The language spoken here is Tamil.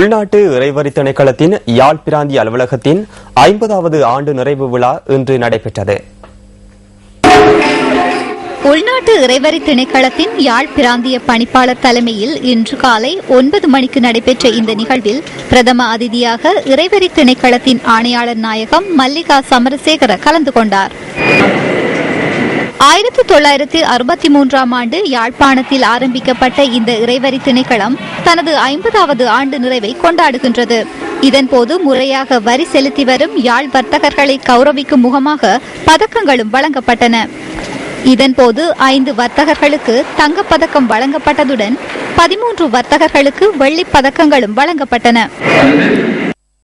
உள்நாட்டு இறைவரி திணைக்களத்தின் யாழ் பிராந்திய அலுவலகத்தின் 50வது ஆண்டு நிறைவு விழா இன்று நடைபெற்றது. உள்நாட்டு இறைவரி திணைக்களத்தின் யாழ் பிராந்திய பணிப்பாளர் தலைமையில் இன்று காலை 9 மணிக்கு நடைபெற்ற இந்த நிகழ்வில் பிரதம அதிதியாக இறைவரி திணைக்களத்தின் ஆணையாளர் நாயகம் மல்லிகா சமரசேகர கலந்து கொண்டார். 1963ஆம் ஆண்டு யாழ்ப்பாணத்தில் ஆரம்பிக்கப்பட்ட இந்த இறைவரி திணைக்களம் தனது 50வது ஆண்டு நிறைவை கொண்டாடுகின்றது. இதன்போது முறையாக வரி செலுத்தி வரும் யாழ் வர்த்தகர்களை கௌரவிக்கும் முகமாக பதக்கங்களும் வழங்கப்பட்டன. இதன்போது 5 வர்த்தகர்களுக்கு தங்கப்பதக்கம் வழங்கப்பட்டதுடன் 13 வர்த்தகர்களுக்கு வெள்ளிப் பதக்கங்களும் வழங்கப்பட்டன.